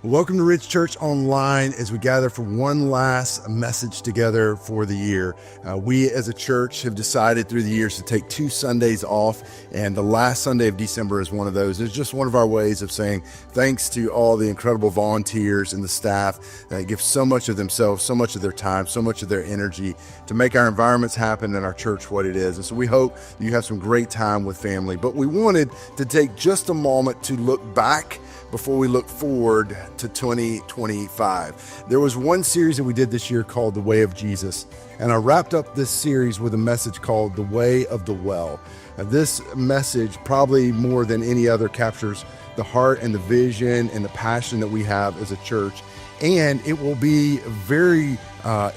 Welcome to Ridge Church Online as we gather for one last message together for the year. We as a church have decided through the years to take 2 Sundays off, and the last Sunday of December is one of those. It's just one of our ways of saying thanks to all the incredible volunteers and the staff that give so much of themselves, so much of their time, so much of their energy to make our environments happen and our church what it is. And so we hope you have some great time with family. But we wanted to take just a moment to look back before we look forward to 2025. There was one series that we did this year called The Way of Jesus, and I wrapped up this series with a message called The Way of the Well. This message, probably more than any other, captures the heart and the vision and the passion that we have as a church, and it will be very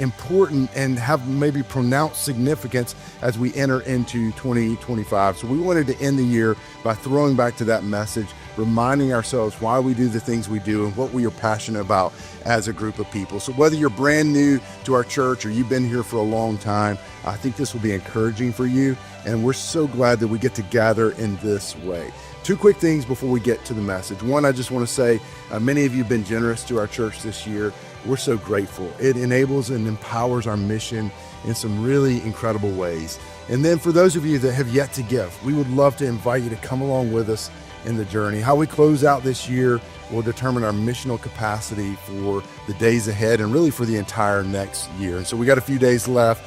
important and have maybe pronounced significance as we enter into 2025. So we wanted to end the year by throwing back to that message, reminding ourselves why we do the things we do and what we are passionate about as a group of people. So whether you're brand new to our church or you've been here for a long time, I think this will be encouraging for you. And we're so glad that we get to gather in this way. 2 quick things before we get to the message. One, I just want to say many of you have been generous to our church this year. We're so grateful. It enables and empowers our mission in some really incredible ways. And then for those of you that have yet to give, we would love to invite you to come along with us in the journey. How we close out this year will determine our missional capacity for the days ahead and really for the entire next year. And so we got a few days left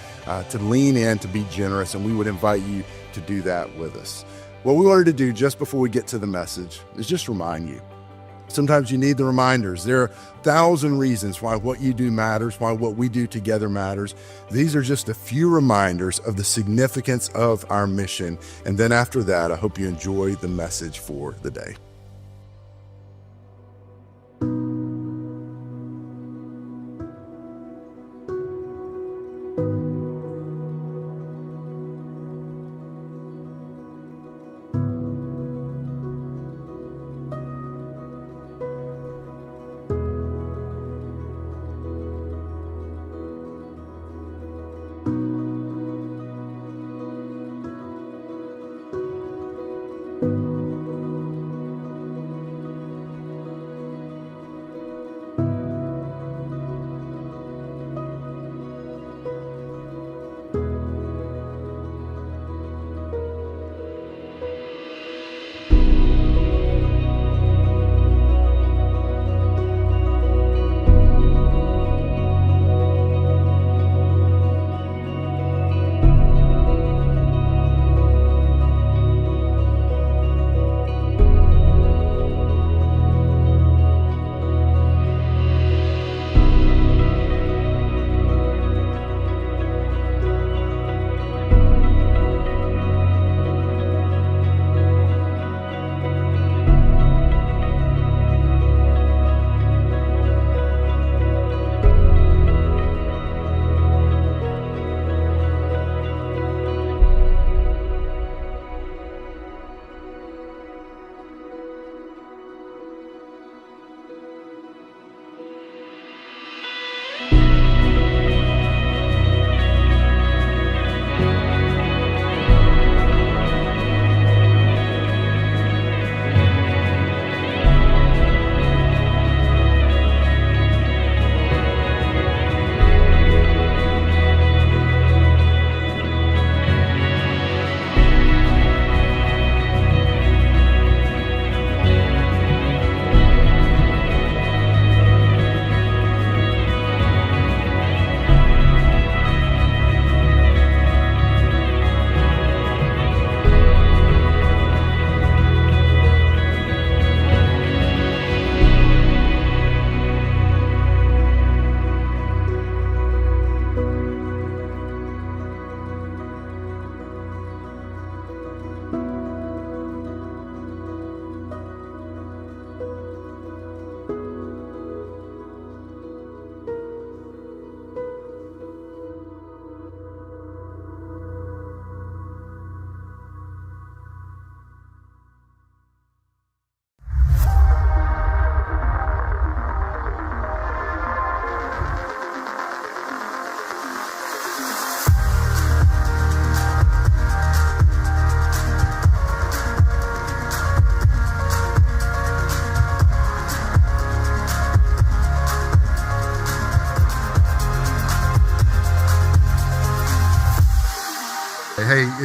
to lean in, to be generous, and we would invite you to do that with us. What we wanted to do just before we get to the message is just remind you. Sometimes you need the reminders. There are 1,000 reasons why what you do matters, why what we do together matters. These are just a few reminders of the significance of our mission. And then after that, I hope you enjoy the message for the day.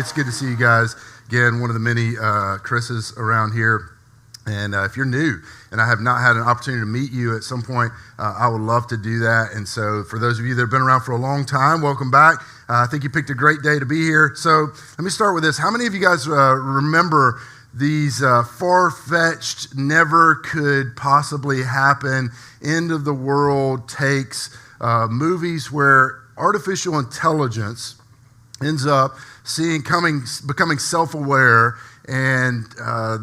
It's good to see you guys. Again, one of the many Chris's around here. And if you're new and I have not had an opportunity to meet you at some point, I would love to do that. And so for those of you that have been around for a long time, welcome back. I think you picked a great day to be here. So let me start with this. How many of you guys remember these far-fetched, never could possibly happen, end of the world takes movies where artificial intelligence ends up becoming self-aware, and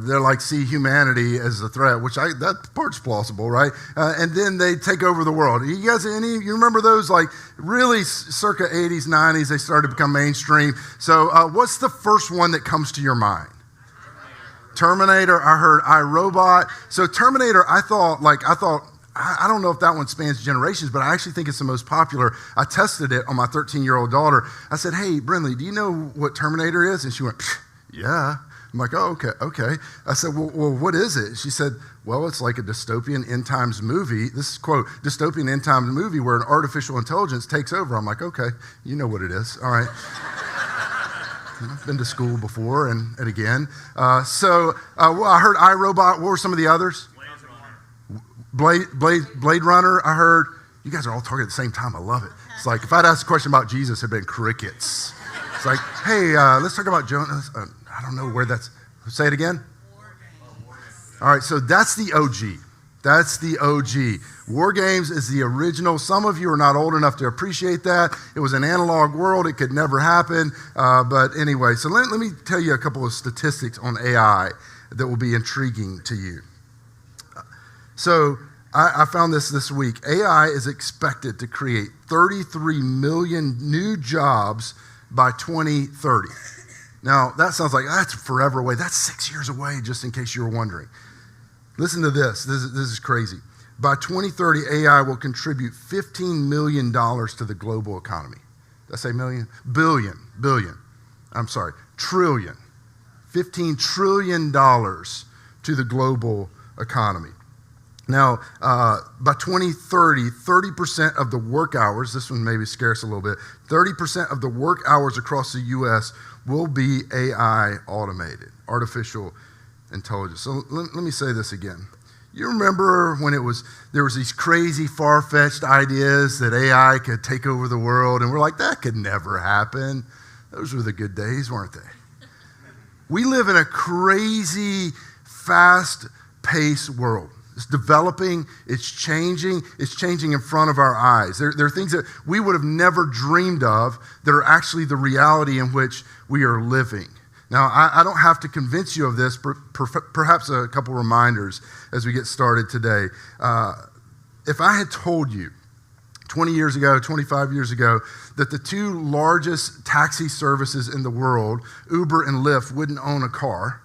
they're like, see humanity as a threat, which that part's plausible, right? And then they take over the world. You guys, you remember those, like really circa 80s, 90s, they started to become mainstream. So what's the first one that comes to your mind? Terminator. I heard iRobot. So Terminator, I thought, I don't know if that one spans generations, but I actually think it's the most popular. I tested it on my 13-year-old daughter. I said, hey, Brinley, do you know what Terminator is? And she went, yeah. I'm like, oh, okay. I said, well, what is it? She said, well, it's like a dystopian end times movie. This is, quote, dystopian end times movie where an artificial intelligence takes over. I'm like, okay, you know what it is. All right. I've been to school before and again. So I heard iRobot. What were some of the others? Blade Runner. I heard. You guys are all talking at the same time. I love it. It's like if I'd asked a question about Jesus, it'd been crickets. It's like, hey, let's talk about Jonah. I don't know where that's. Say it again. All right, so that's the OG. That's the OG. War Games is the original. Some of you are not old enough to appreciate that. It was an analog world. It could never happen. But anyway, so let me tell you a couple of statistics on AI that will be intriguing to you. So I found this week. AI is expected to create 33 million new jobs by 2030. Now, that sounds like that's forever away. That's 6 years away, just in case you were wondering. Listen to this. This is crazy. By 2030, AI will contribute $15 million to the global economy. Did I say million? Billion. I'm sorry, trillion. $15 trillion to the global economy. Now, by 2030, 30% of the work hours, this one maybe scares a little bit, 30% of the work hours across the U.S. will be AI automated, artificial intelligence. So let me say this again. You remember when there was these crazy far-fetched ideas that AI could take over the world, and we're like, that could never happen. Those were the good days, weren't they? We live in a crazy, fast-paced world. It's developing, it's changing in front of our eyes. There are things that we would have never dreamed of that are actually the reality in which we are living. Now, I don't have to convince you of this, but perhaps a couple reminders as we get started today. If I had told you 20 years ago, 25 years ago, that the two largest taxi services in the world, Uber and Lyft, wouldn't own a car,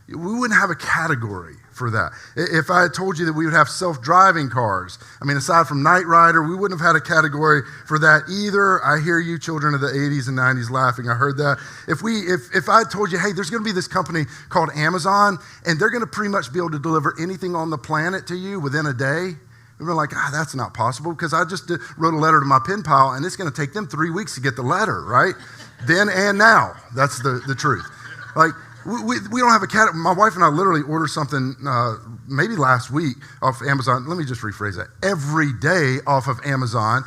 we wouldn't have a category for that. If I had told you that we would have self-driving cars, aside from Knight Rider, we wouldn't have had a category for that either. I hear you children of the 80s and 90s laughing. I heard that. If I had told you, hey, there's going to be this company called Amazon, and they're going to pretty much be able to deliver anything on the planet to you within a day, we were like, that's not possible because I just wrote a letter to my pen pal, and it's going to take them 3 weeks to get the letter, right? Then and now. That's the truth. Like, we don't have a cat. My wife and I literally ordered something maybe last week off Amazon. Let me just rephrase that. Every day off of Amazon.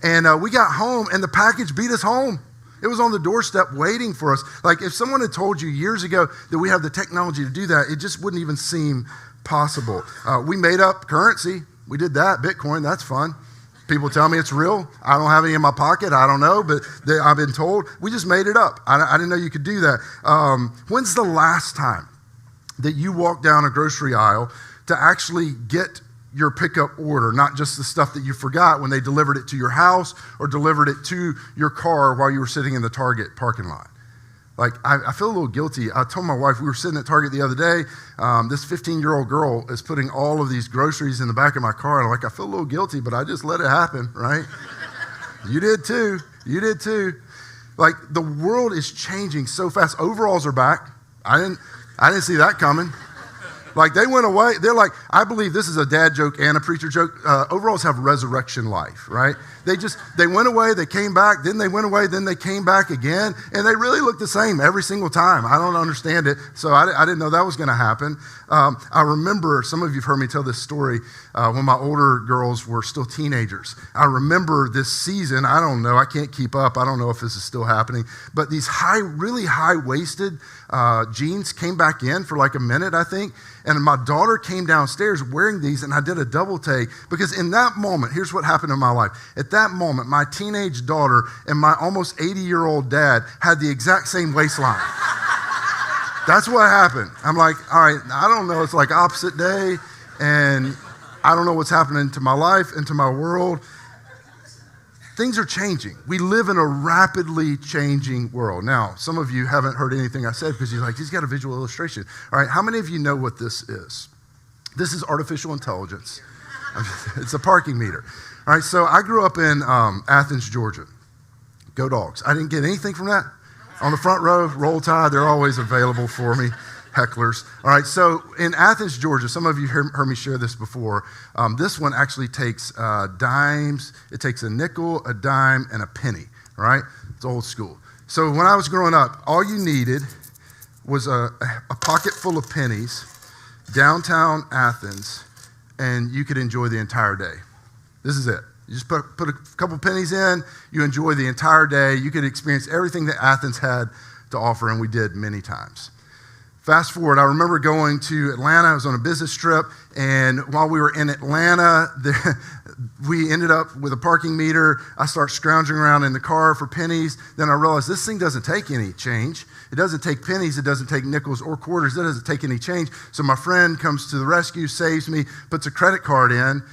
And we got home and the package beat us home. It was on the doorstep waiting for us. Like if someone had told you years ago that we have the technology to do that, it just wouldn't even seem possible. We made up currency. We did that. Bitcoin, that's fun. People tell me it's real. I don't have any in my pocket. I don't know, but I've been told. We just made it up. I didn't know you could do that. When's the last time that you walked down a grocery aisle to actually get your pickup order, not just the stuff that you forgot when they delivered it to your house or delivered it to your car while you were sitting in the Target parking lot? Like, I feel a little guilty. I told my wife, we were sitting at Target the other day, this 15-year-old girl is putting all of these groceries in the back of my car, and I'm like, I feel a little guilty, but I just let it happen, right? You did too. Like, the world is changing so fast. Overalls are back. I didn't see that coming. Like they went away. They're like, I believe this is a dad joke and a preacher joke. Overalls have resurrection life, right? They went away, they came back, then they went away, then they came back again, and they really look the same every single time. I don't understand it, so I didn't know that was going to happen. I remember, some of you have heard me tell this story, when my older girls were still teenagers. I remember this season, I don't know, I can't keep up, I don't know if this is still happening, but these really high-waisted jeans came back in for like a minute, I think, and my daughter came downstairs wearing these, and I did a double take, because in that moment, here's what happened in my life. At that moment, my teenage daughter and my almost 80-year-old dad had the exact same waistline. That's what happened. I'm like, all right, I don't know, it's like opposite day, and I don't know what's happening to my life and to my world. Things are changing. We live in a rapidly changing world. Now, some of you haven't heard anything I said because you're like, he's got a visual illustration. All right, how many of you know what this is? This is artificial intelligence. It's a parking meter. All right, so I grew up in Athens, Georgia. Go Dogs. I didn't get anything from that. On the front row, Roll Tide, they're always available for me. Hecklers. All right, so in Athens, Georgia, some of you heard me share this before. This one actually takes dimes. It takes a nickel, a dime, and a penny, all right? It's old school. So when I was growing up, all you needed was a pocket full of pennies, downtown Athens, and you could enjoy the entire day. This is it. You just put a couple pennies in, you enjoy the entire day. You could experience everything that Athens had to offer, and we did many times. Fast forward, I remember going to Atlanta. I was on a business trip, and while we were in Atlanta, we ended up with a parking meter. I start scrounging around in the car for pennies. Then I realized this thing doesn't take any change. It doesn't take pennies. It doesn't take nickels or quarters. It doesn't take any change. So my friend comes to the rescue, saves me, puts a credit card in.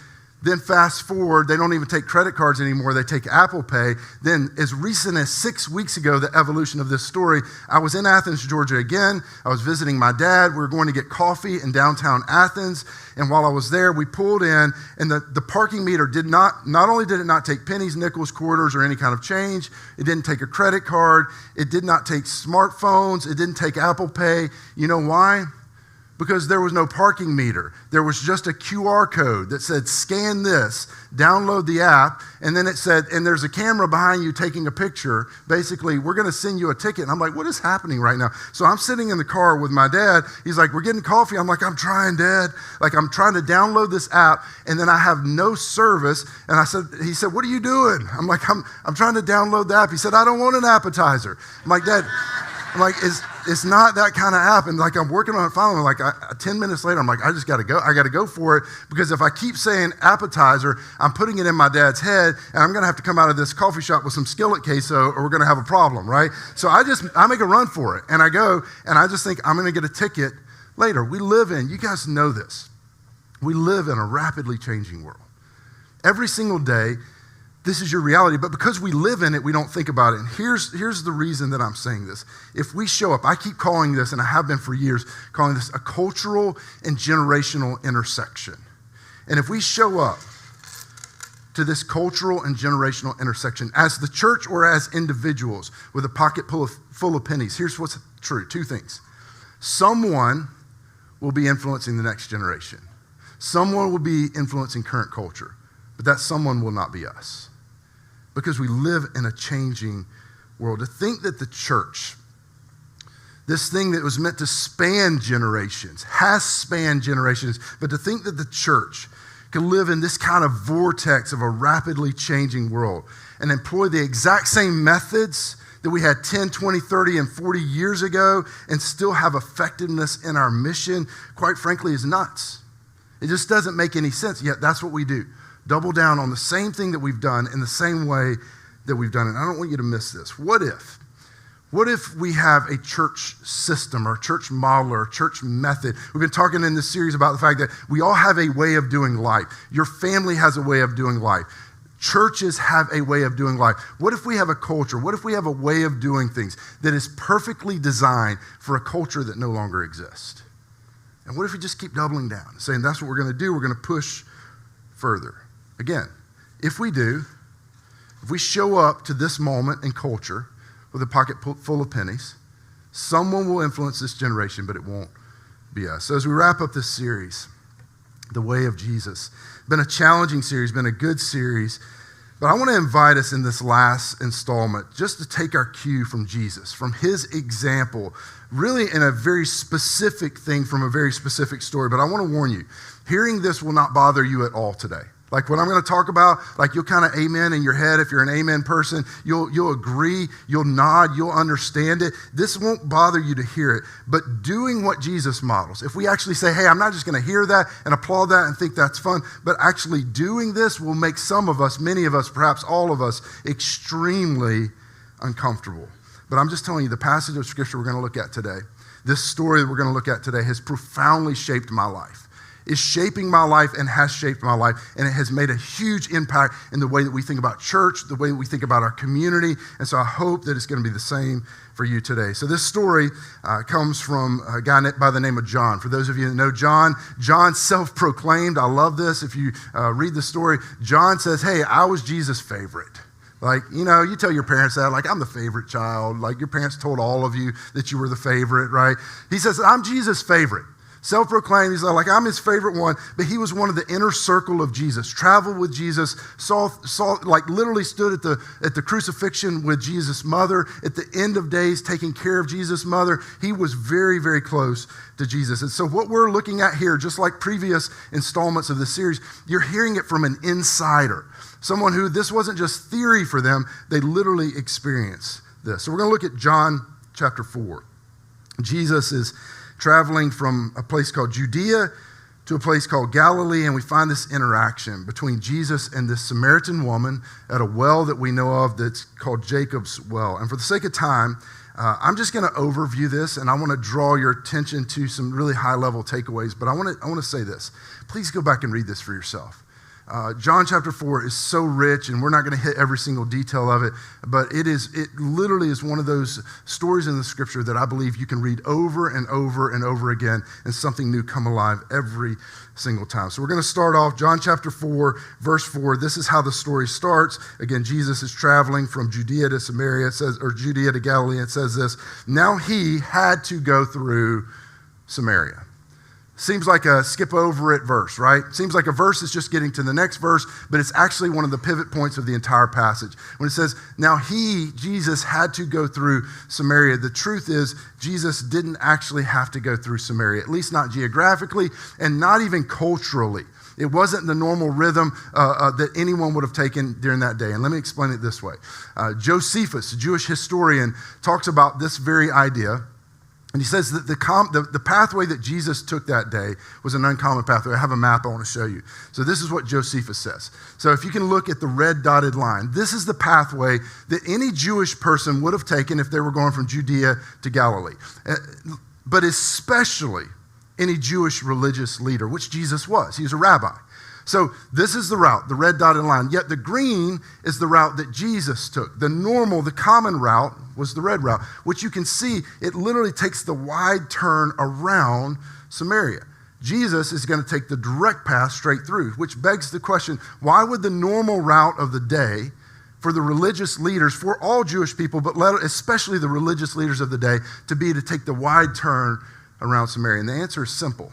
Then fast forward, they don't even take credit cards anymore. They take Apple Pay. Then as recent as 6 weeks ago, the evolution of this story, I was in Athens, Georgia again. I was visiting my dad. We were going to get coffee in downtown Athens. And while I was there, we pulled in, and the parking meter not only did it not take pennies, nickels, quarters, or any kind of change, it didn't take a credit card. It did not take smartphones. It didn't take Apple Pay. You know why? Because there was no parking meter. There was just a QR code that said, scan this, download the app, and then it said, and there's a camera behind you taking a picture. Basically, we're going to send you a ticket. And I'm like, what is happening right now? So I'm sitting in the car with my dad. He's like, we're getting coffee. I'm like, I'm trying, Dad. Like, I'm trying to download this app, and then I have no service. And he said, what are you doing? I'm like, I'm trying to download the app. He said, I don't want an appetizer. I'm like, Dad, it's not that kind of app. And like, I'm working on it finally. Like 10 minutes later, I'm like, I just got to go. I got to go for it, because if I keep saying appetizer, I'm putting it in my dad's head, and I'm going to have to come out of this coffee shop with some skillet queso, or we're going to have a problem, right? So I make a run for it, and I go, and I just think I'm going to get a ticket later. You guys know this. We live in a rapidly changing world. Every single day, this is your reality, but because we live in it, we don't think about it. And here's the reason that I'm saying this. If we show up, I keep calling this, and I have been for years, calling this a cultural and generational intersection. And if we show up to this cultural and generational intersection as the church or as individuals with a pocket full of pennies, here's what's true. Two things. Someone will be influencing the next generation. Someone will be influencing current culture, but that someone will not be us. Because we live in a changing world. To think that the church, this thing that was meant to span generations, has spanned generations, but to think that the church can live in this kind of vortex of a rapidly changing world and employ the exact same methods that we had 10, 20, 30, and 40 years ago and still have effectiveness in our mission, quite frankly, is nuts. It just doesn't make any sense, yet that's what we do. Double down on the same thing that we've done in the same way that we've done it. I don't want you to miss this. What if we have a church system or a church model or a church method? We've been talking in this series about the fact that we all have a way of doing life. Your family has a way of doing life. Churches have a way of doing life. What if we have a culture? What if we have a way of doing things that is perfectly designed for a culture that no longer exists? And what if we just keep doubling down, saying that's what we're going to do? We're going to push further. Again, if we show up to this moment in culture with a pocket full of pennies, someone will influence this generation, but it won't be us. So as we wrap up this series, The Way of Jesus, been a challenging series, been a good series, but I want to invite us in this last installment just to take our cue from Jesus, from his example, really in a very specific thing from a very specific story. But I want to warn you, hearing this will not bother you at all today. Like what I'm going to talk about, like you'll kind of amen in your head. If you're an amen person, you'll agree, you'll nod, you'll understand it. This won't bother you to hear it. But doing what Jesus models, if we actually say, hey, I'm not just going to hear that and applaud that and think that's fun, but actually doing this will make some of us, many of us, perhaps all of us, extremely uncomfortable. But I'm just telling you, the passage of Scripture we're going to look at today, this story that we're going to look at today has profoundly shaped my life. Is shaping my life and has shaped my life, and it has made a huge impact in the way that we think about church, the way that we think about our community, and so I hope that it's going to be the same for you today. So this story comes from a guy by the name of John. For those of you that know John, John self-proclaimed, I love this, if you read the story, John says, hey, I was Jesus' favorite. Like, you know, you tell your parents that, like, I'm the favorite child. Like, your parents told all of you that you were the favorite, right? He says, I'm Jesus' favorite. Self-proclaimed, he's like, I'm his favorite one, but he was one of the inner circle of Jesus, traveled with Jesus, saw like literally stood at the crucifixion with Jesus' mother, at the end of days taking care of Jesus' mother. He was very, very close to Jesus. And so what we're looking at here, just like previous installments of this series, you're hearing it from an insider, someone who this wasn't just theory for them, they literally experienced this. So we're going to look at John chapter 4. Jesus is traveling from a place called Judea to a place called Galilee, and we find this interaction between Jesus and this Samaritan woman at a well that we know of that's called Jacob's Well. And for the sake of time, I'm just going to overview this, and I want to draw your attention to some really high-level takeaways, but I want to say this. Please go back and read this for yourself. John chapter 4 is so rich, and we're not going to hit every single detail of it, but it literally is one of those stories in the Scripture that I believe you can read over and over and over again, and something new come alive every single time. So we're going to start off John chapter 4, verse 4. This is how the story starts. Again, Jesus is traveling from Judea to Samaria, it says, or Judea to Galilee. It says this: now he had to go through Samaria. Seems like a skip over it verse, right? Seems like a verse is just getting to the next verse, but it's actually one of the pivot points of the entire passage. When it says, now Jesus had to go through Samaria, the truth is Jesus didn't actually have to go through Samaria, at least not geographically and not even culturally. It wasn't the normal rhythm that anyone would have taken during that day. And let me explain it this way. Josephus, a Jewish historian, talks about this very idea. And he says that the pathway that Jesus took that day was an uncommon pathway. I have a map I want to show you. So this is what Josephus says. So if you can look at the red dotted line, this is the pathway that any Jewish person would have taken if they were going from Judea to Galilee. But especially any Jewish religious leader, which Jesus was. He was a rabbi. So this is the route, the red dotted line. Yet the green is the route that Jesus took. The normal, the common route was the red route, which you can see, it literally takes the wide turn around Samaria. Jesus is going to take the direct path straight through, which begs the question, why would the normal route of the day for the religious leaders, for all Jewish people, but especially the religious leaders of the day, to take the wide turn around Samaria? And the answer is simple.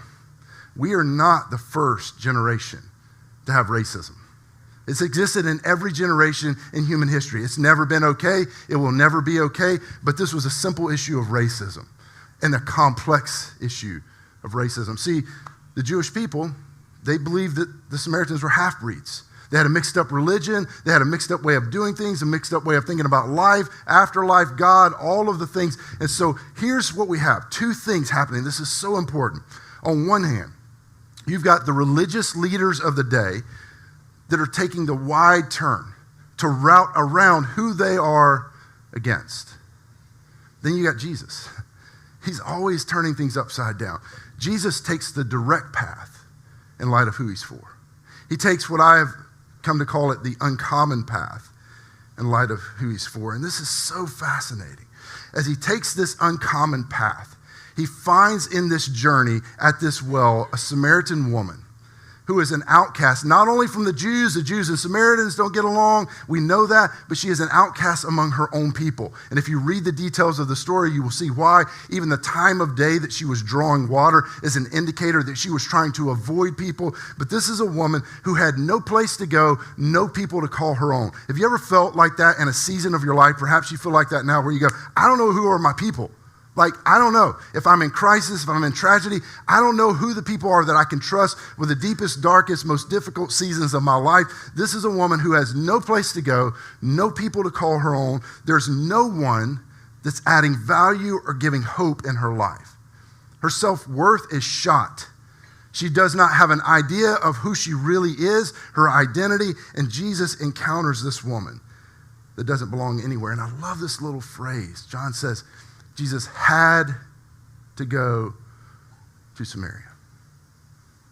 We are not the first generation to have racism. It's existed in every generation in human history. It's never been okay. It will never be okay. But this was a simple issue of racism and a complex issue of racism. See, the Jewish people, they believed that the Samaritans were half-breeds. They had a mixed up religion. They had a mixed up way of doing things, a mixed up way of thinking about life, afterlife, God, all of the things. And so here's what we have. Two things happening. This is so important. On one hand, you've got the religious leaders of the day that are taking the wide turn to route around who they are against. Then you got Jesus. He's always turning things upside down. Jesus takes the direct path in light of who he's for. He takes what I have come to call it the uncommon path in light of who he's for. And this is so fascinating. As he takes this uncommon path, he finds in this journey at this well a Samaritan woman who is an outcast, not only from the Jews and Samaritans don't get along, we know that, but she is an outcast among her own people. And if you read the details of the story, you will see why. Even the time of day that she was drawing water is an indicator that she was trying to avoid people. But this is a woman who had no place to go, no people to call her own. Have you ever felt like that in a season of your life? Perhaps you feel like that now where you go, I don't know who are my people. Like, I don't know. If I'm in crisis, if I'm in tragedy, I don't know who the people are that I can trust with the deepest, darkest, most difficult seasons of my life. This is a woman who has no place to go, no people to call her own. There's no one that's adding value or giving hope in her life. Her self-worth is shot. She does not have an idea of who she really is, her identity, and Jesus encounters this woman that doesn't belong anywhere. And I love this little phrase. John says, Jesus had to go to Samaria.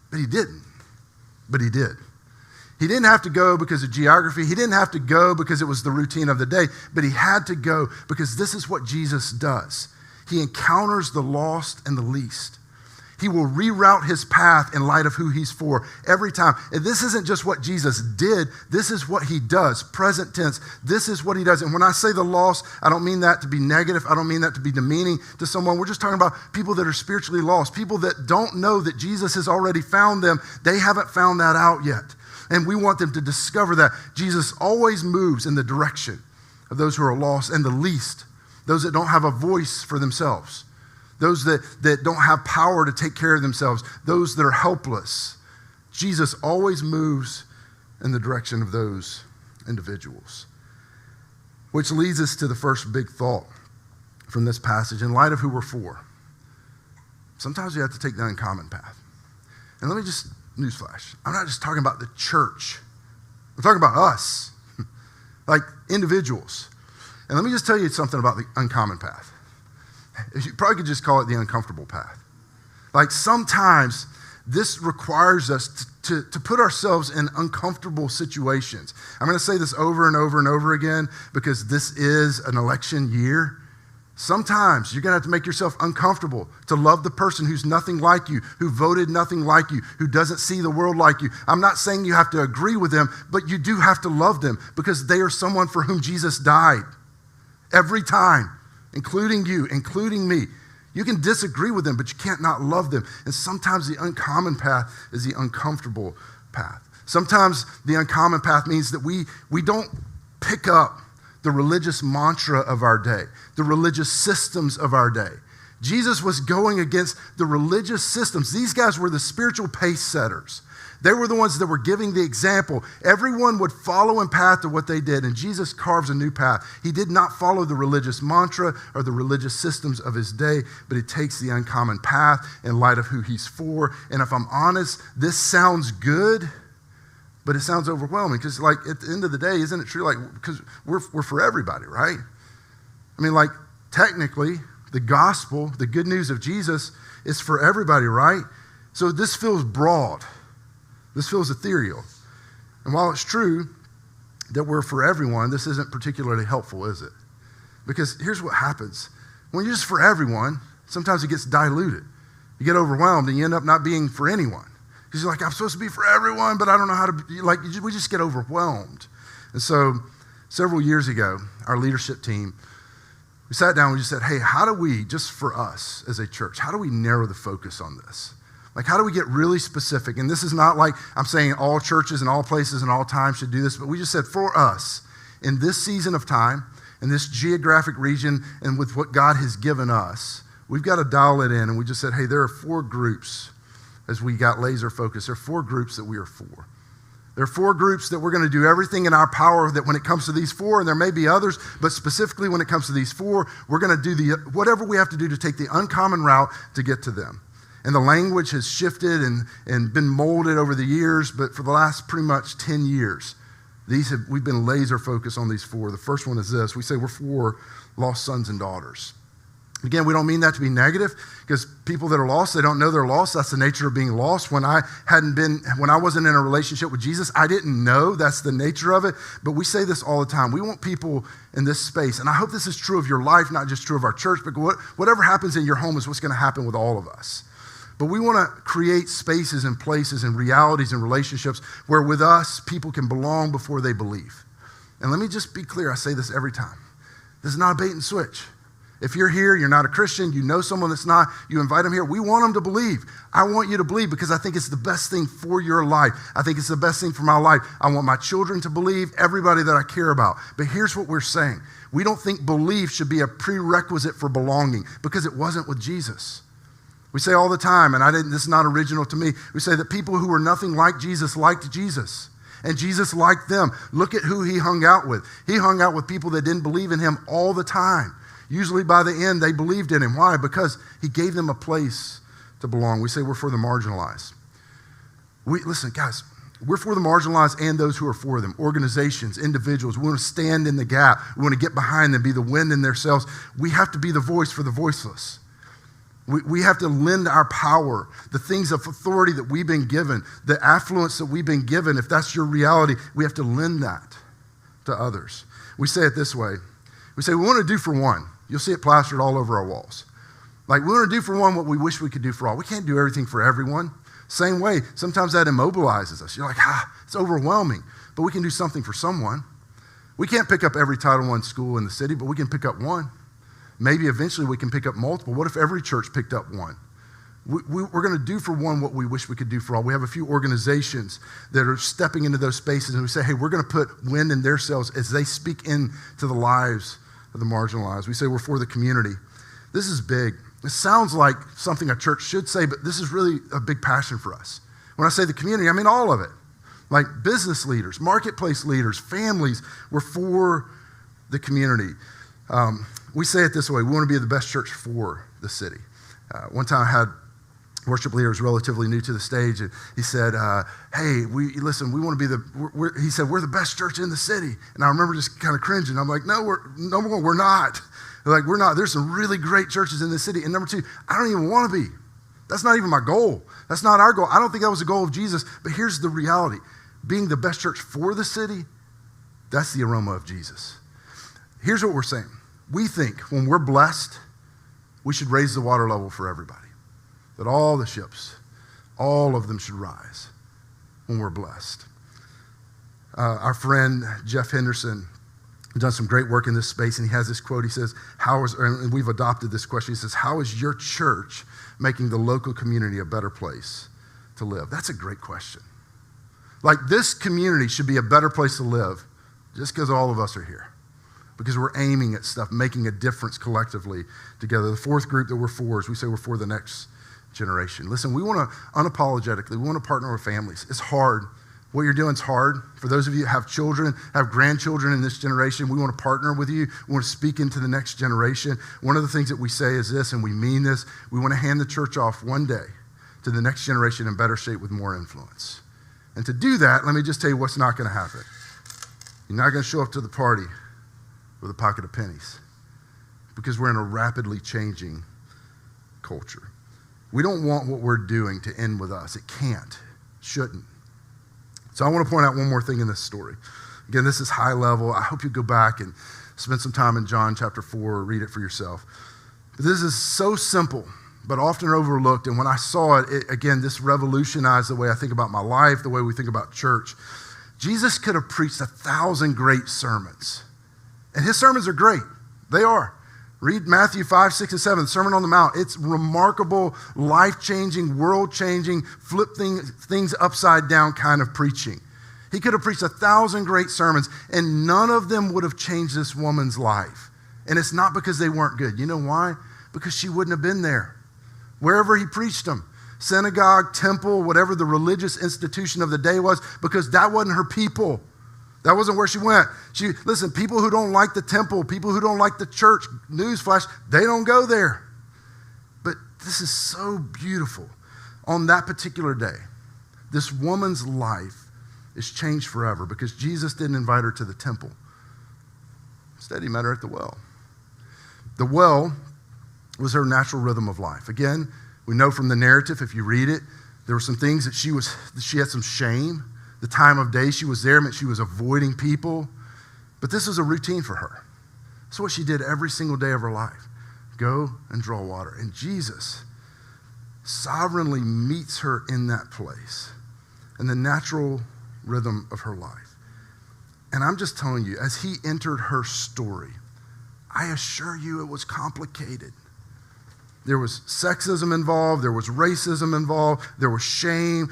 But he didn't. But he did. He didn't have to go because of geography. He didn't have to go because it was the routine of the day. But he had to go because this is what Jesus does. He encounters the lost and the least. He will reroute his path in light of who he's for every time. And this isn't just what Jesus did. This is what he does. Present tense. This is what he does. And when I say the lost, I don't mean that to be negative. I don't mean that to be demeaning to someone. We're just talking about people that are spiritually lost, people that don't know that Jesus has already found them. They haven't found that out yet. And we want them to discover that. Jesus always moves in the direction of those who are lost and the least, those that don't have a voice for themselves. Those that don't have power to take care of themselves, those that are helpless. Jesus always moves in the direction of those individuals. Which leads us to the first big thought from this passage. In light of who we're for, sometimes you have to take the uncommon path. And let me just, newsflash, I'm not just talking about the church. I'm talking about us, like individuals. And let me just tell you something about the uncommon path. You probably could just call it the uncomfortable path. Like sometimes this requires us to put ourselves in uncomfortable situations. I'm going to say this over and over and over again because this is an election year. Sometimes you're going to have to make yourself uncomfortable to love the person who's nothing like you, who voted nothing like you, who doesn't see the world like you. I'm not saying you have to agree with them, but you do have to love them because they are someone for whom Jesus died every time. Including you, including me. You can disagree with them, but you can't not love them. And sometimes the uncommon path is the uncomfortable path. Sometimes the uncommon path means that we don't pick up the religious mantra of our day, the religious systems of our day. Jesus was going against the religious systems. These guys were the spiritual pace setters. They were the ones that were giving the example. Everyone would follow in path to what they did, and Jesus carves a new path. He did not follow the religious mantra or the religious systems of his day, but he takes the uncommon path in light of who he's for. And if I'm honest, this sounds good, but it sounds overwhelming because, like, at the end of the day, isn't it true? Like, because we're for everybody, right? I mean, like, technically, the gospel, the good news of Jesus, is for everybody, right? So this feels broad. This feels ethereal. And while it's true that we're for everyone, this isn't particularly helpful, is it? Because here's what happens. When you're just for everyone, sometimes it gets diluted. You get overwhelmed and you end up not being for anyone. Because you're like, I'm supposed to be for everyone, but I don't know how to be. Like, we just get overwhelmed. And so several years ago, our leadership team, we sat down and we just said, hey, how do we, just for us as a church, how do we narrow the focus on this? Like, how do we get really specific? And this is not like I'm saying all churches and all places and all times should do this, but we just said for us, in this season of time, in this geographic region, and with what God has given us, we've got to dial it in. And we just said, hey, there are 4 groups, as we got laser focused, there are 4 groups that we are for. There are 4 groups that we're going to do everything in our power that when it comes to these 4, and there may be others, but specifically when it comes to these 4, we're going to do whatever we have to do to take the uncommon route to get to them. And the language has shifted and been molded over the years, but for the last pretty much 10 years, we've been laser focused on these 4. The first one is this. We say we're for lost sons and daughters. Again, we don't mean that to be negative because people that are lost, they don't know they're lost. That's the nature of being lost. When I wasn't in a relationship with Jesus, I didn't know that's the nature of it. But we say this all the time. We want people in this space, and I hope this is true of your life, not just true of our church, but whatever happens in your home is what's going to happen with all of us. But we want to create spaces and places and realities and relationships where with us, people can belong before they believe. And let me just be clear, I say this every time. This is not a bait and switch. If you're here, you're not a Christian, you know someone that's not, you invite them here, we want them to believe. I want you to believe because I think it's the best thing for your life. I think it's the best thing for my life. I want my children to believe, everybody that I care about. But here's what we're saying. We don't think belief should be a prerequisite for belonging because it wasn't with Jesus. We say all the time, and this is not original to me, we say that people who were nothing like Jesus liked Jesus. And Jesus liked them. Look at who he hung out with. He hung out with people that didn't believe in him all the time. Usually by the end, they believed in him. Why? Because he gave them a place to belong. We say we're for the marginalized. Listen, guys, we're for the marginalized and those who are for them. Organizations, individuals. We want to stand in the gap. We want to get behind them, be the wind in their sails. We have to be the voice for the voiceless. We have to lend our power, the things of authority that we've been given, the affluence that we've been given. If that's your reality, we have to lend that to others. We say it this way. We say we want to do for one. You'll see it plastered all over our walls. Like we want to do for one what we wish we could do for all. We can't do everything for everyone. Same way, sometimes that immobilizes us. You're like, it's overwhelming. But we can do something for someone. We can't pick up every Title I school in the city, but we can pick up one. Maybe eventually we can pick up multiple. What if every church picked up one? We're going to do for one what we wish we could do for all. We have a few organizations that are stepping into those spaces, and we say, hey, we're going to put wind in their sails as they speak into the lives of the marginalized. We say we're for the community. This is big. It sounds like something a church should say, but this is really a big passion for us. When I say the community, I mean all of it. Like business leaders, marketplace leaders, families. We're for the community. We say it this way. We want to be the best church for the city. One time I had worship leader was relatively new to the stage, and he said, hey, we want to be he said, we're the best church in the city. And I remember just kind of cringing. I'm like, no, number one, we're not. They're like, we're not. There's some really great churches in the city. And number two, I don't even want to be. That's not even my goal. That's not our goal. I don't think that was the goal of Jesus. But here's the reality. Being the best church for the city, that's the aroma of Jesus. Here's what we're saying. We think when we're blessed, we should raise the water level for everybody. That all the ships, all of them should rise when we're blessed. Our friend Jeff Henderson has done some great work in this space, and he has this quote. He says, and we've adopted this question. He says, how is your church making the local community a better place to live? That's a great question. Like this community should be a better place to live just because all of us are here. Because we're aiming at stuff, making a difference collectively together. The fourth group that we're for is we say we're for the next generation. Listen, we want to unapologetically, we want to partner with families. It's hard. What you're doing is hard. For those of you who have children, have grandchildren in this generation, we want to partner with you. We want to speak into the next generation. One of the things that we say is this, and we mean this, we want to hand the church off one day to the next generation in better shape with more influence. And to do that, let me just tell you what's not going to happen. You're not going to show up to the party with a pocket of pennies because we're in a rapidly changing culture. We don't want what we're doing to end with us. It can't, shouldn't. So I want to point out one more thing in this story. Again, this is high level. I hope you go back and spend some time in John chapter 4 or read it for yourself. But this is so simple, but often overlooked. And when I saw it, again, this revolutionized the way I think about my life, the way we think about church. Jesus could have preached 1,000 great sermons. And his sermons are great. They are. Read Matthew 5, 6, and 7, the Sermon on the Mount. It's remarkable, life-changing, world-changing, flip things upside down kind of preaching. He could have preached 1,000 great sermons, and none of them would have changed this woman's life. And it's not because they weren't good. You know why? Because she wouldn't have been there. Wherever he preached them, synagogue, temple, whatever the religious institution of the day was, because that wasn't her people. That wasn't where she went. Listen, people who don't like the temple, people who don't like the church, newsflash, they don't go there. But this is so beautiful. On that particular day, this woman's life is changed forever because Jesus didn't invite her to the temple. Instead, he met her at the well. The well was her natural rhythm of life. Again, we know from the narrative, if you read it, there were some things that she had some shame. The time of day she was there meant she was avoiding people. But this was a routine for her. It's what she did every single day of her life. Go and draw water. And Jesus sovereignly meets her in that place, in the natural rhythm of her life. And I'm just telling you, as he entered her story, I assure you it was complicated. There was sexism involved, there was racism involved, there was shame,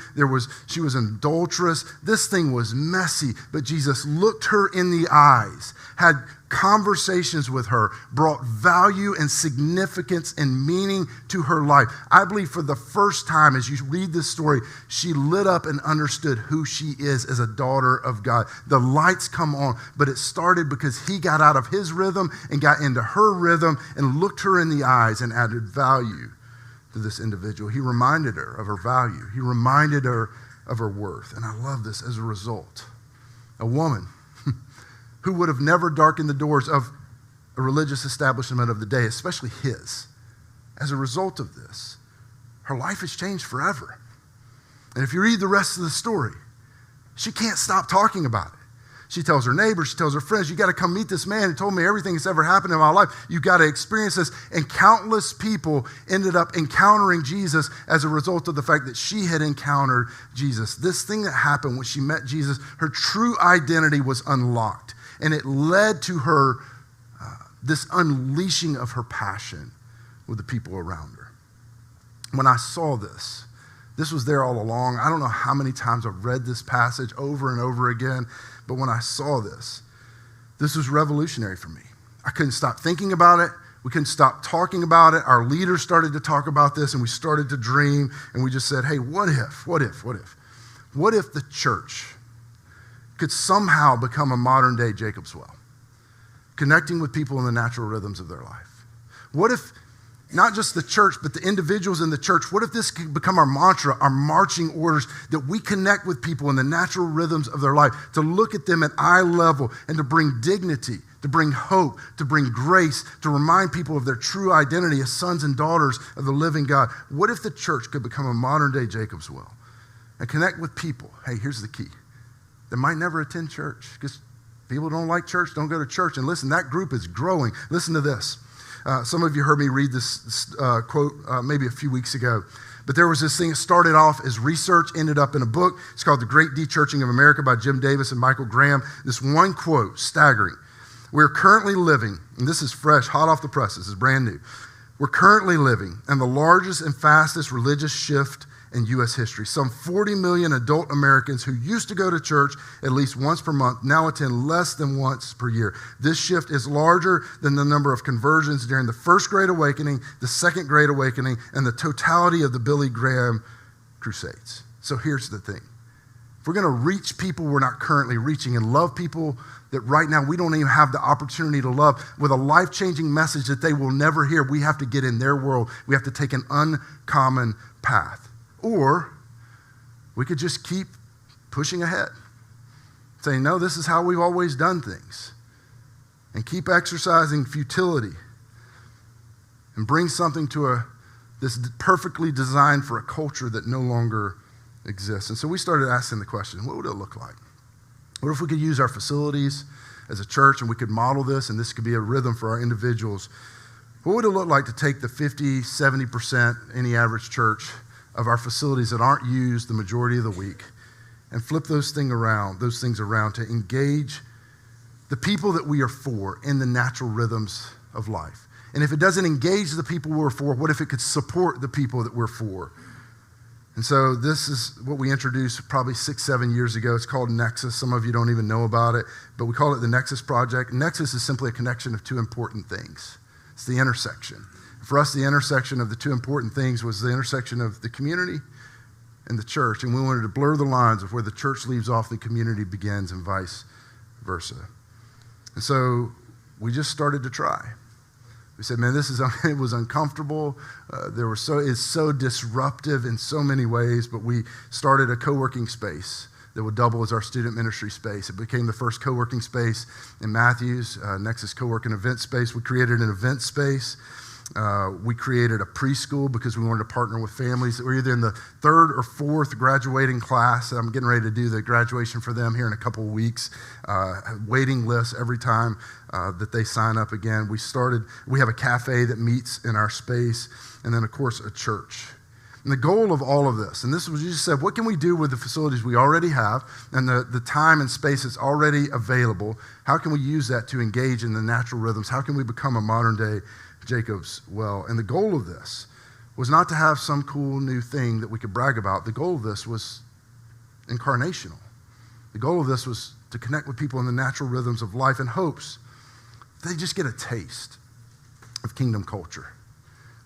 she was an adulteress. This thing was messy, but Jesus looked her in the eyes, had conversations with her, brought value and significance and meaning to her life. I believe for the first time, as you read this story, she lit up and understood who she is as a daughter of God. The lights come on, but it started because he got out of his rhythm and got into her rhythm and looked her in the eyes and added value to this individual. He reminded her of her value. He reminded her of her worth. And I love this as a result. A woman who would have never darkened the doors of a religious establishment of the day, especially his. As a result of this, her life has changed forever. And if you read the rest of the story, she can't stop talking about it. She tells her neighbors, she tells her friends, you got to come meet this man who told me everything that's ever happened in my life. You got to experience this. And countless people ended up encountering Jesus as a result of the fact that she had encountered Jesus. This thing that happened when she met Jesus, her true identity was unlocked. And it led to her, this unleashing of her passion with the people around her. When I saw this was there all along. I don't know how many times I've read this passage over and over again, but when I saw this was revolutionary for me. I couldn't stop thinking about it. We couldn't stop talking about it. Our leaders started to talk about this, and we started to dream, and we just said, hey, what if the church could somehow become a modern-day Jacob's Well, connecting with people in the natural rhythms of their life? What if not just the church, but the individuals in the church, what if this could become our mantra, our marching orders, that we connect with people in the natural rhythms of their life, to look at them at eye level and to bring dignity, to bring hope, to bring grace, to remind people of their true identity as sons and daughters of the living God? What if the church could become a modern-day Jacob's Well and connect with people? Hey, here's the key. They might never attend church because people don't like church, don't go to church. And listen, that group is growing. Listen to this. Some of you heard me read this quote maybe a few weeks ago. But there was this thing that started off as research, ended up in a book. It's called The Great Dechurching of America by Jim Davis and Michael Graham. This one quote, staggering. We're currently living, and this is fresh, hot off the press, this is brand new. We're currently living in the largest and fastest religious shift in U.S. history. Some 40 million adult Americans who used to go to church at least once per month now attend less than once per year. This shift is larger than the number of conversions during the First Great Awakening, the Second Great Awakening, and the totality of the Billy Graham crusades. So here's the thing. If we're going to reach people we're not currently reaching and love people that right now we don't even have the opportunity to love with a life-changing message that they will never hear, we have to get in their world. We have to take an uncommon path. Or we could just keep pushing ahead, saying, no, this is how we've always done things, and keep exercising futility and bring something to this perfectly designed for a culture that no longer exists. And so we started asking the question, what would it look like? What if we could use our facilities as a church and we could model this, and this could be a rhythm for our individuals? What would it look like to take the 50, 70%, any average church, of our facilities that aren't used the majority of the week, and flip those things around to engage the people that we are for in the natural rhythms of life? And if it doesn't engage the people we're for, what if it could support the people that we're for? And so this is what we introduced probably 6-7 years ago. It's called Nexus. Some of you don't even know about it, but we call it the Nexus Project. Nexus is simply a connection of two important things. It's the intersection. For us, the intersection of the two important things was the intersection of the community and the church. And we wanted to blur the lines of where the church leaves off, the community begins, and vice versa. And so we just started to try. We said, man, it was uncomfortable. It's so disruptive in so many ways, but we started a co-working space that would double as our student ministry space. It became the first co-working space in Matthews, Nexus Co-working Event Space. We created an event space. We created a preschool because we wanted to partner with families that were either in the third or fourth graduating class. I'm getting ready to do the graduation for them here in a couple of weeks. Waiting lists every time that they sign up again. We have a cafe that meets in our space, and then of course a church. And the goal of all of this, and this is what Jesus said, what can we do with the facilities we already have and the time and space that's already available? How can we use that to engage in the natural rhythms? How can we become a modern day Jacob's well? And the goal of this was not to have some cool new thing that we could brag about. The goal of this was incarnational. The goal of this was to connect with people in the natural rhythms of life in hopes they just get a taste of kingdom culture.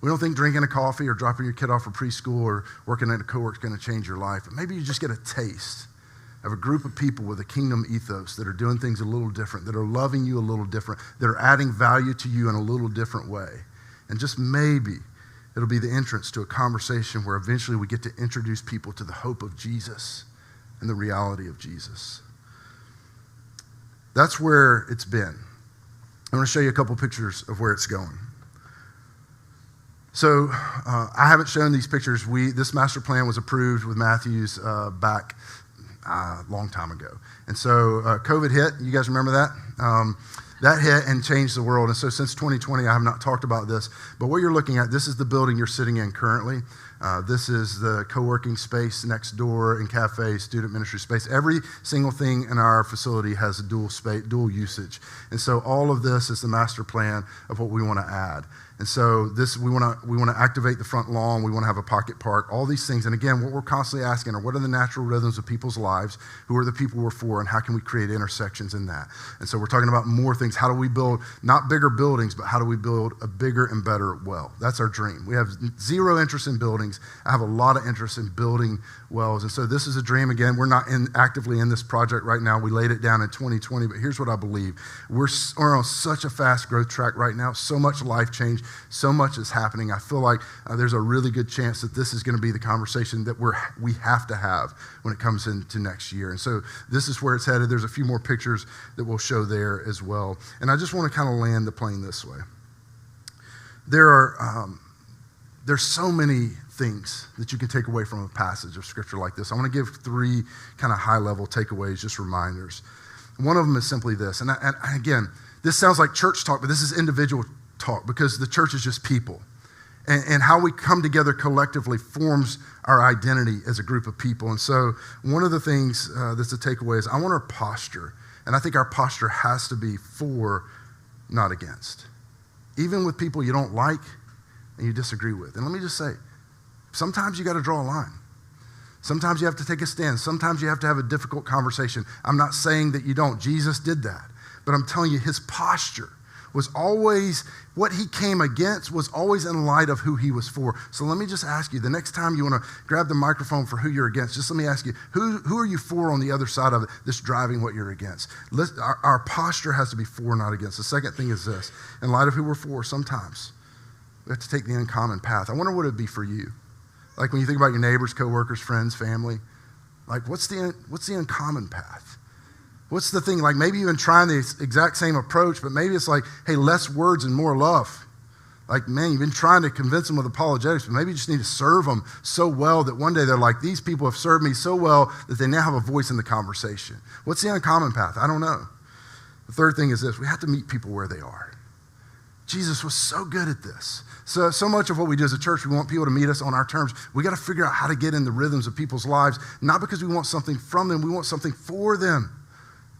We don't think drinking a coffee or dropping your kid off for preschool or working at a co-work is going to change your life, but maybe you just get a taste of a group of people with a kingdom ethos that are doing things a little different, that are loving you a little different, that are adding value to you in a little different way. And just maybe it'll be the entrance to a conversation where eventually we get to introduce people to the hope of Jesus and the reality of Jesus. That's where it's been. I'm going to show you a couple pictures of where it's going. So I haven't shown these pictures. This master plan was approved with Matthews back a long time ago. And so COVID hit. You guys remember that? That hit and changed the world. And so since 2020, I have not talked about this. But what you're looking at, this is the building you're sitting in currently. This is the co-working space next door and cafe, student ministry space. Every single thing in our facility has a dual usage. And so all of this is the master plan of what we want to add. And so we want to activate the front lawn. We want to have a pocket park, all these things. And again, what we're constantly asking are what are the natural rhythms of people's lives? Who are the people we're for? And how can we create intersections in that? And so we're talking about more things. How do we build not bigger buildings, but how do we build a bigger and better well? That's our dream. We have zero interest in buildings. I have a lot of interest in building wells. And so this is a dream. Again, we're not actively in this project right now. We laid it down in 2020, but here's what I believe. We're on such a fast growth track right now. So much life change. So much is happening. I feel like there's a really good chance that this is going to be the conversation that we have to have when it comes into next year. And so this is where it's headed. There's a few more pictures that we'll show there as well. And I just want to kind of land the plane this way. There's so many things that you can take away from a passage of scripture like this. I want to give 3 kind of high-level takeaways, just reminders. One of them is simply this. And again, this sounds like church talk, but this is individual talk because the church is just people. And how we come together collectively forms our identity as a group of people. And so one of the things that's a takeaway is I want our posture. And I think our posture has to be for, not against. Even with people you don't like and you disagree with. And let me just say, sometimes you got to draw a line. Sometimes you have to take a stand. Sometimes you have to have a difficult conversation. I'm not saying that you don't. Jesus did that. But I'm telling you, his posture was always, what he came against was always in light of who he was for. So let me just ask you, the next time you want to grab the microphone for who you're against, just let me ask you, who are you for on the other side of it that's driving what you're against? Our posture has to be for, not against. The second thing is this, in light of who we're for, sometimes we have to take the uncommon path. I wonder what it would be for you. Like when you think about your neighbors, coworkers, friends, family, like what's the uncommon path? What's the thing? Like maybe you've been trying the exact same approach, but maybe it's like, hey, less words and more love. Like, man, you've been trying to convince them with apologetics, but maybe you just need to serve them so well that one day they're like, these people have served me so well that they now have a voice in the conversation. What's the uncommon path? I don't know. The third thing is this. We have to meet people where they are. Jesus was so good at this. So much of what we do as a church, we want people to meet us on our terms. We got to figure out how to get in the rhythms of people's lives, not because we want something from them, we want something for them.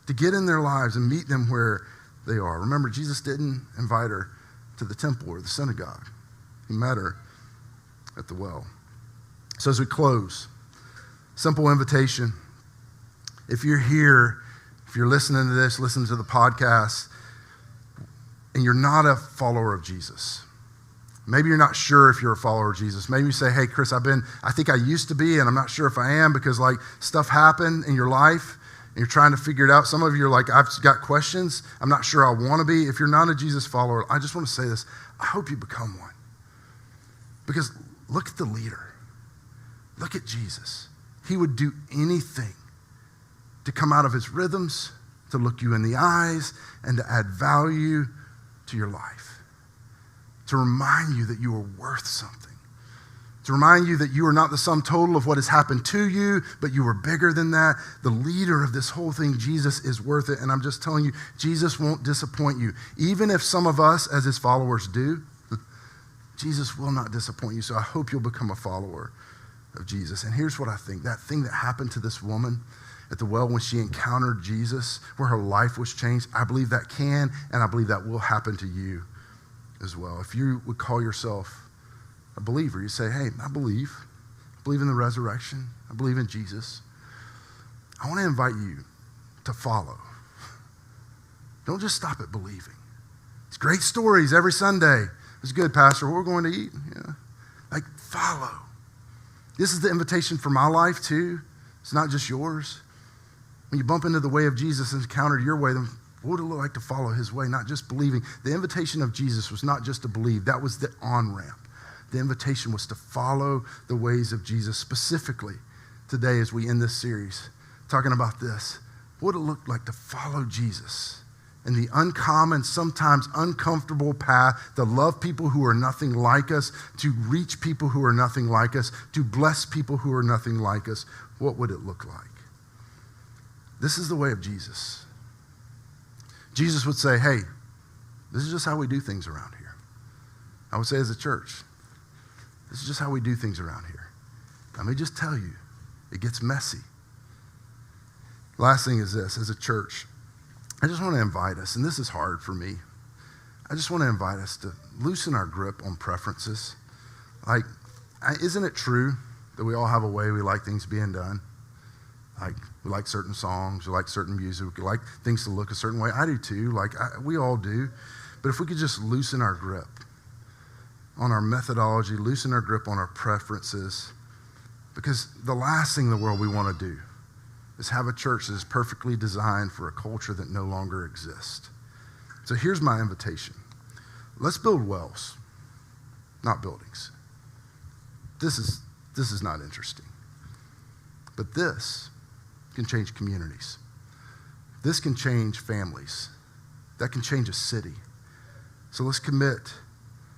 To get in their lives and meet them where they are. Remember, Jesus didn't invite her to the temple or the synagogue. He met her at the well. So as we close, simple invitation. If you're here, if you're listening to this, listen to the podcast, and you're not a follower of Jesus, maybe you're not sure if you're a follower of Jesus. Maybe you say, hey, Chris, I think I used to be, and I'm not sure if I am because like stuff happened in your life. And you're trying to figure it out. Some of you are like, I've got questions. I'm not sure I want to be. If you're not a Jesus follower, I just want to say this. I hope you become one. Because look at the leader. Look at Jesus. He would do anything to come out of his rhythms, to look you in the eyes, and to add value to your life. To remind you that you are worth something. To remind you that you are not the sum total of what has happened to you, but you are bigger than that. The leader of this whole thing, Jesus, is worth it. And I'm just telling you, Jesus won't disappoint you. Even if some of us, as his followers, do, Jesus will not disappoint you, so I hope you'll become a follower of Jesus. And here's what I think. That thing that happened to this woman at the well when she encountered Jesus, where her life was changed, I believe that can, and I believe that will happen to you as well. If you would call yourself a believer, you say, hey, I believe in the resurrection. I believe in Jesus. I want to invite you to follow. Don't just stop at believing. It's great stories every Sunday. It's good, Pastor. What we're going to eat? Yeah. Like, follow. This is the invitation for my life, too. It's not just yours. When you bump into the way of Jesus and encounter your way, then what would it look like to follow his way, not just believing? The invitation of Jesus was not just to believe. That was the on-ramp. The invitation was to follow the ways of Jesus. Specifically, today as we end this series, talking about this, what would it look like to follow Jesus in the uncommon, sometimes uncomfortable path to love people who are nothing like us, to reach people who are nothing like us, to bless people who are nothing like us? What would it look like? This is the way of Jesus. Jesus would say, hey, this is just how we do things around here. I would say as a church, this is just how we do things around here. Let me just tell you, it gets messy. Last thing is this, as a church, I just want to invite us, and this is hard for me, I just want to invite us to loosen our grip on preferences. Like, isn't it true that we all have a way we like things being done? Like, we like certain songs, we like certain music, we like things to look a certain way. I do too, we all do. But if we could just loosen our grip on our methodology, loosen our grip on our preferences, because the last thing in the world we want to do is have a church that is perfectly designed for a culture that no longer exists. So here's my invitation. Let's build wells, not buildings. This is not interesting. But this can change communities. This can change families. That can change a city. So let's commit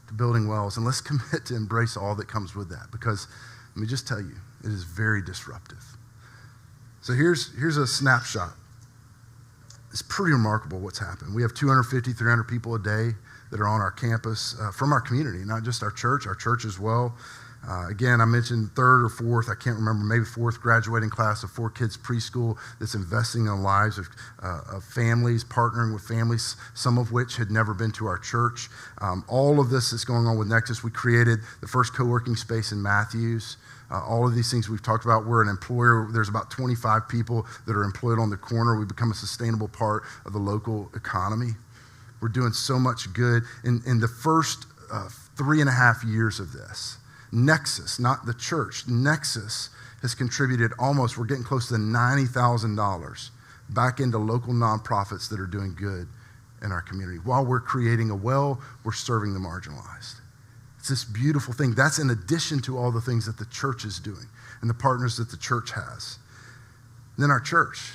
to building wells, and let's commit to embrace all that comes with that, because let me just tell you, it is very disruptive. So here's a snapshot. It's pretty remarkable what's happened. We have 250, 300 people a day that are on our campus from our community, not just our church as well. Again, I mentioned third or fourth, I can't remember, maybe fourth graduating class of 4 Kids Preschool that's investing in the lives of families, partnering with families, some of which had never been to our church. All of this is going on with Nexus. We created the first co-working space in Matthews. All of these things we've talked about. We're an employer. There's about 25 people that are employed on the corner. We become a sustainable part of the local economy. We're doing so much good. In the first 3.5 years of this, Nexus, not the church, Nexus has contributed almost, we're getting close to $90,000 back into local nonprofits that are doing good in our community. While we're creating a well, we're serving the marginalized. It's this beautiful thing. That's in addition to all the things that the church is doing and the partners that the church has. And then our church,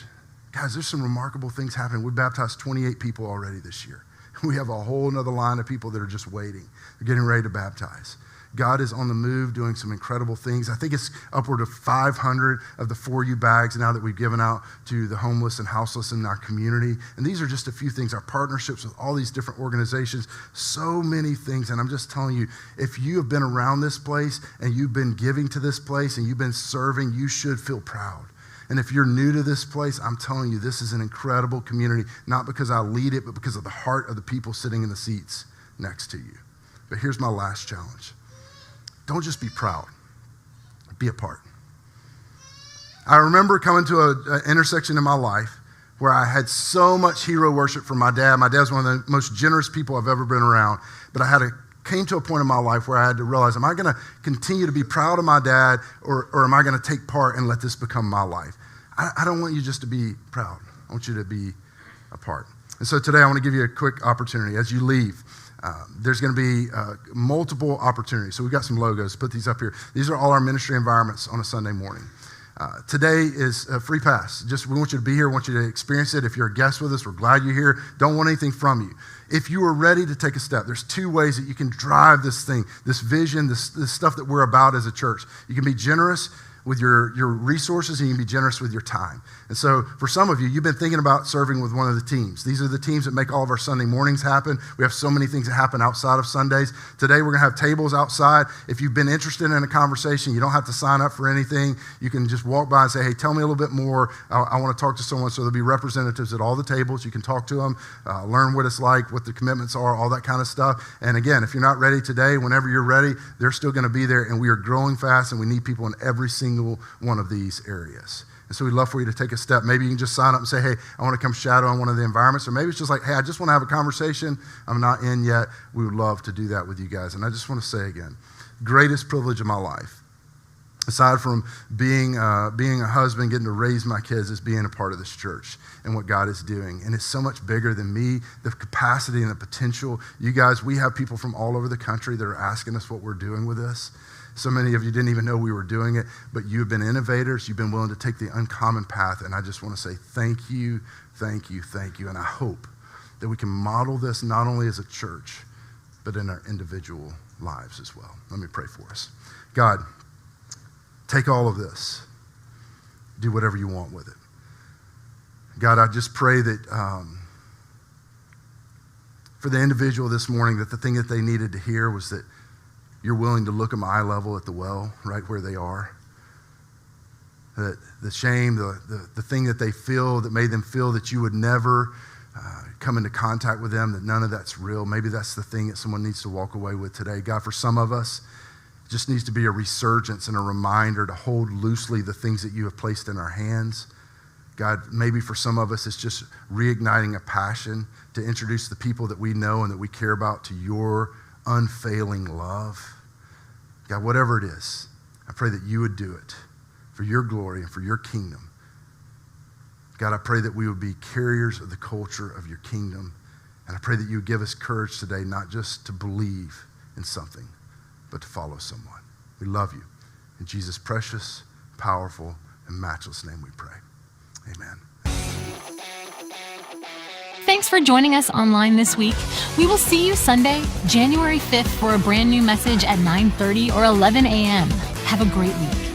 guys, there's some remarkable things happening. We baptized 28 people already this year. We have a whole nother line of people that are just waiting. They're getting ready to baptize. God is on the move doing some incredible things. I think it's upward of 500 of the 4U bags now that we've given out to the homeless and houseless in our community. And these are just a few things, our partnerships with all these different organizations, so many things. And I'm just telling you, if you have been around this place and you've been giving to this place and you've been serving, you should feel proud. And if you're new to this place, I'm telling you, this is an incredible community, not because I lead it, but because of the heart of the people sitting in the seats next to you. But here's my last challenge. Don't just be proud, be a part. I remember coming to an intersection in my life where I had so much hero worship from my dad. My dad's one of the most generous people I've ever been around. But I came to a point in my life where I had to realize, am I going to continue to be proud of my dad, or am I going to take part and let this become my life? I don't want you just to be proud. I want you to be a part. And so today I want to give you a quick opportunity. As you leave, there's going to be multiple opportunities. So we've got some logos. Put these up here. These are all our ministry environments on a Sunday morning. Today is a free pass. We want you to be here. We want you to experience it. If you're a guest with us, we're glad you're here. Don't want anything from you. If you are ready to take a step, there's 2 ways that you can drive this thing, this vision, this stuff that we're about as a church. You can be generous with your resources, and you can be generous with your time. And so for some of you, you've been thinking about serving with one of the teams. These are the teams that make all of our Sunday mornings happen. We have so many things that happen outside of Sundays. Today, we're going to have tables outside. If you've been interested in a conversation, you don't have to sign up for anything. You can just walk by and say, hey, tell me a little bit more. I want to talk to someone. So there'll be representatives at all the tables. You can talk to them, learn what it's like, what the commitments are, all that kind of stuff. And again, if you're not ready today, whenever you're ready, they're still going to be there. And we are growing fast, and we need people in every single one of these areas. And so we'd love for you to take a step. Maybe you can just sign up and say, hey, I want to come shadow on one of the environments. Or maybe it's just like, hey, I just want to have a conversation. I'm not in yet. We would love to do that with you guys. And I just want to say again, greatest privilege of my life, aside from being a husband, getting to raise my kids, is being a part of this church and what God is doing. And it's so much bigger than me, the capacity and the potential. You guys, we have people from all over the country that are asking us what we're doing with this. So many of you didn't even know we were doing it, but you've been innovators. You've been willing to take the uncommon path. And I just want to say thank you, thank you, thank you. And I hope that we can model this not only as a church, but in our individual lives as well. Let me pray for us. God, take all of this. Do whatever you want with it. God, I just pray that for the individual this morning, that the thing that they needed to hear was that you're willing to look them eye level at the well, right where they are. That the shame, the thing that they feel that made them feel that you would never come into contact with them, that none of that's real. Maybe that's the thing that someone needs to walk away with today. God, for some of us, it just needs to be a resurgence and a reminder to hold loosely the things that you have placed in our hands. God, maybe for some of us, it's just reigniting a passion to introduce the people that we know and that we care about to your unfailing love. God, whatever it is, I pray that you would do it for your glory and for your kingdom. God, I pray that we would be carriers of the culture of your kingdom. And I pray that you would give us courage today, not just to believe in something, but to follow someone. We love you. In Jesus' precious, powerful, and matchless name we pray. Amen. Thanks for joining us online this week. We will see you Sunday, January 5th for a brand new message at 9:30 or 11 a.m. Have a great week.